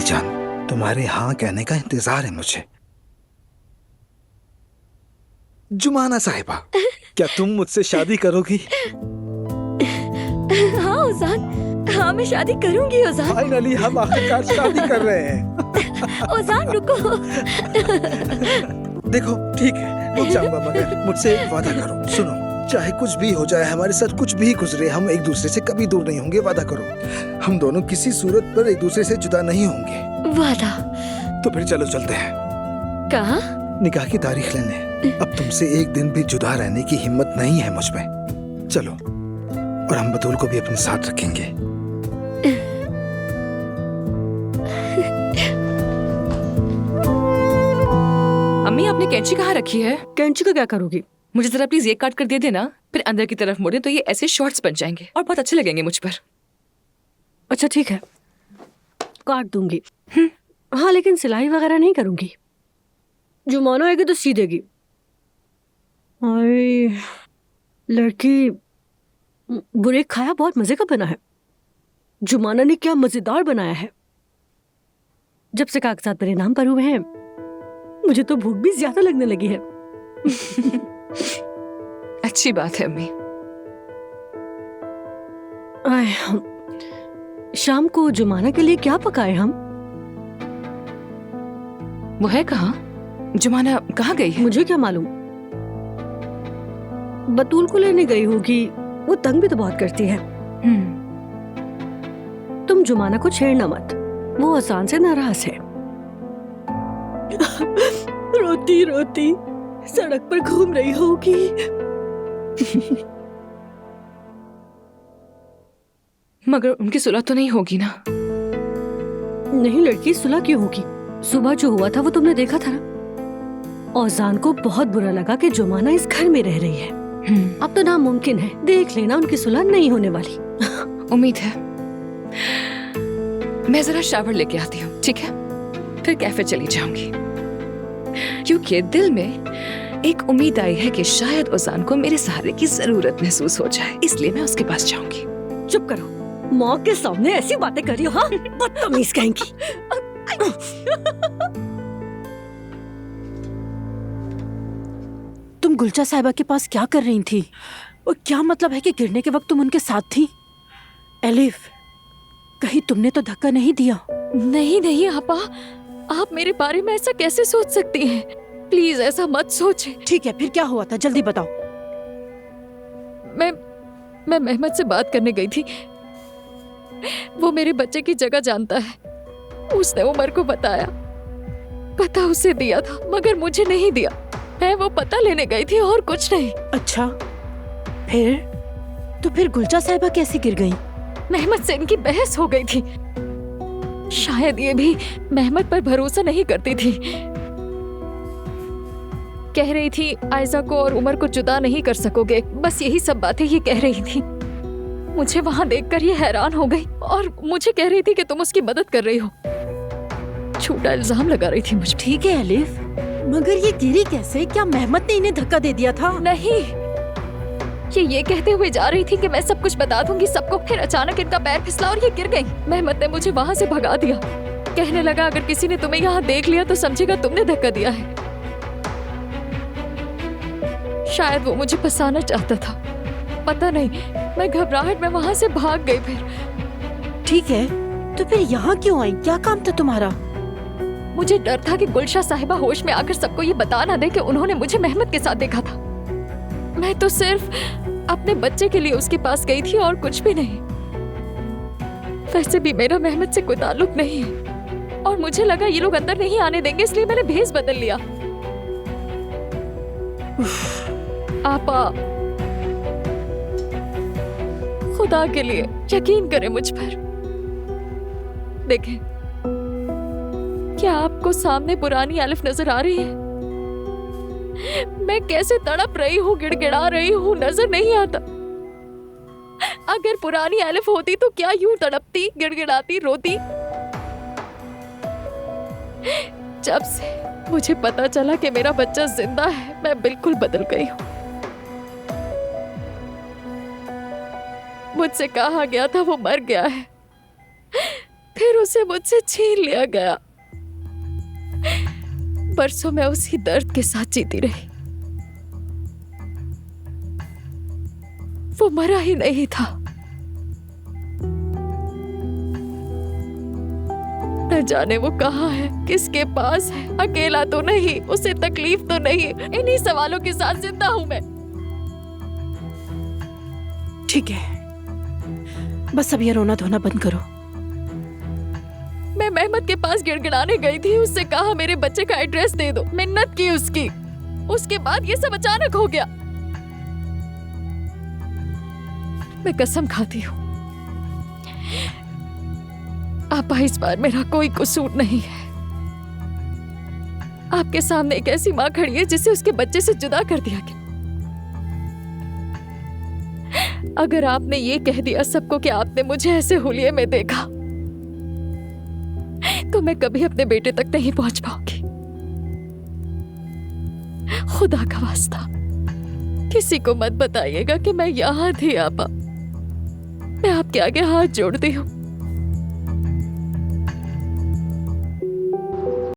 जान, तुम्हारे हाँ कहने का इंतजार है मुझे। जुमाना साहिबा, क्या तुम मुझसे शादी करोगी? हाँ ओजान, हाँ मैं शादी करूंगी ओजान। फाइनली हम आखिरकार शादी कर रहे हैं। ओजान रुको। देखो ठीक है, रुक जाऊंगा मगर मुझसे एक वादा करो। सुनो, चाहे कुछ भी हो जाए, हमारे साथ कुछ भी गुजरे, हम एक दूसरे से कभी दूर नहीं होंगे। वादा करो, हम दोनों किसी सूरत पर एक दूसरे से जुदा नहीं होंगे। वादा। तो फिर चलो चलते हैं। कहाँ? निकाह की तारीख लेने। अब तुमसे एक दिन भी जुदा रहने की हिम्मत नहीं है मुझ में। चलो, और हम बतूल को भी अपने साथ रखेंगे। अम्मी, आपने कैंची कहाँ रखी है? कैंची का क्या करोगी? मुझे जरा प्लीज ये काट कर दे देना, फिर अंदर की तरफ मोड़े तो ये ऐसे शॉर्ट्स बन जाएंगे और बहुत अच्छे लगेंगे मुझ पर। अच्छा ठीक है, काट दूंगी। हाँ लेकिन सिलाई वगैरह नहीं करूंगी। जुमाना आएगी तो सी देगी। अरे लड़की, बुरेक खाया बहुत मजे का बना है। जुमाना ने क्या मजेदार बनाया है। जब से कागजात मेरे नाम पर हुए हैं, मुझे तो भूख भी ज्यादा लगने लगी है। अच्छी बात है अम्मी। शाम को जुमाना के लिए क्या पकाए हम? वो है कहाँ? जुमाना कहाँ गई है? मुझे क्या मालूम। बतूल को लेने गई होगी, वो तंग भी तो बहुत करती है। तुम जुमाना को छेड़ना मत, वो आसान से नाराज है। रोती रोती सड़क पर घूम रही होगी। मगर उनकी सुलह तो नहीं होगी ना? नहीं लड़की, सुलह क्यों होगी? सुबह जो हुआ था वो तुमने देखा था ना। औजान को बहुत बुरा लगा कि जुमाना इस घर में रह रही है। अब तो नामुमकिन है, देख लेना उनकी सुलह नहीं होने वाली। उम्मीद है। मैं जरा शावर लेके आती हूँ, ठीक है? फिर कैफे चली जाऊंगी, क्योंकि दिल में एक उम्मीद आई है कि शायद ओजान को मेरे सहारे की जरूरत महसूस हो जाए, इसलिए मैं उसके पास जाऊंगी। चुप करो, माँ के सामने ऐसी बातें करी हो। हाँ बदतमीज कहेंगी। तुम गुलचा साहिबा के पास क्या कर रही थी? और क्या मतलब है कि गिरने के वक्त तुम उनके साथ थी? एलिफ, कहीं तुमने तो धक्का नहीं दिया? नहीं नहीं आपा, आप मेरे बारे में ऐसा कैसे सोच सकती हैं? प्लीज ऐसा मत सोचे। ठीक है, फिर क्या हुआ था, जल्दी बताओ। मैं मेहमद से बात करने गई थी। वो मेरे बच्चे की जगह जानता है। उसने उमर को बताया, पता उसे दिया था मगर मुझे नहीं दिया। मैं वो पता लेने गई थी और कुछ नहीं। अच्छा, फिर? तो फिर गुलचा साहिबा कैसे गिर गई? मेहमद से इनकी बहस हो गई थी। शायद ये भी मेहमद पर भरोसा नहीं करती थी। कह रही थी आयजा को और उमर को जुदा नहीं कर सकोगे, बस यही सब बातें ये कह रही थी। मुझे वहां देखकर ये हैरान हो गई और मुझे कह रही थी कि तुम उसकी मदद कर रही हो। झूठा इल्जाम लगा रही थी मुझे। ठीक है एलिफ, मगर ये गिरी कैसे? क्या मेहमद ने इन्हें धक्का दे दिया था? नहीं, ये कहते हुए जा रही थी कि मैं सब कुछ बता दूंगी सबको। फिर अचानक इनका पैर फिसला और ये गिर गई। मेहमद ने मुझे वहां से भगा दिया। कहने लगा अगर किसी ने तुम्हें यहाँ देख लिया तो समझेगा तुमने धक्का दिया है। शायद वो मुझे फंसाना चाहता था, पता नहीं। मैं घबराहट में वहां से भाग गई। फिर ठीक है, तो फिर यहाँ क्यों आई? क्या काम था तुम्हारा? मुझे डर था कि गुलशा साहिबा होश में आकर सबको ये बता ना दे कि उन्होंने मुझे मेहमद के साथ देखा था। मैं तो सिर्फ अपने बच्चे के लिए उसके पास गई थी और कुछ भी नहीं। वैसे भी मेरा मेहमद से कोई ताल्लुक नहीं है और मुझे लगा ये लोग अंदर नहीं आने देंगे, इसलिए मैंने भेस बदल लिया। आपा, खुदा के लिए यकीन करें मुझ पर। देखें, क्या आपको सामने पुरानी अलिफ नजर आ रही है? मैं कैसे तड़प रही हूँ, गिड़गिड़ा रही हूँ, नजर नहीं आता। अगर पुरानी अलिफ होती तो क्या यूं तड़पती, गिड़गिड़ाती, रोती? जब से मुझे पता चला कि मेरा बच्चा जिंदा है, मैं बिल्कुल बदल गई हूँ। मुझसे कहा गया था वो मर गया है, फिर पर उसे मुझसे छीन लिया गया। बरसों मैं उसी दर्द के साथ जीती रही। वो मरा ही नहीं था। न जाने वो कहाँ है, किसके पास है, अकेला तो नहीं, उसे तकलीफ तो नहीं। इन्हीं सवालों के साथ जिंदा हूं मैं। ठीक है, बस अब ये रोना धोना बंद करो। मैं मेहमत के पास गिड़गिड़ाने गई थी, उससे कहा मेरे बच्चे का एड्रेस दे दो। मिन्नत की उसकी। उसके बाद ये सब अचानक हो गया। मैं कसम खाती हूँ, आपा, इस बार मेरा कोई कसूर नहीं है। आपके सामने एक ऐसी माँ खड़ी है जिसे उसके बच्चे से जुदा कर दिया गया। अगर आपने ये कह दिया सबको कि आपने मुझे ऐसे हुलिये में देखा, तो मैं कभी अपने बेटे तक नहीं पहुंच पाऊंगी। खुदा का वास्ता, किसी को मत बताइएगा कि मैं यहां थी। आपा, मैं आपके आगे हाथ जोड़ती हूँ।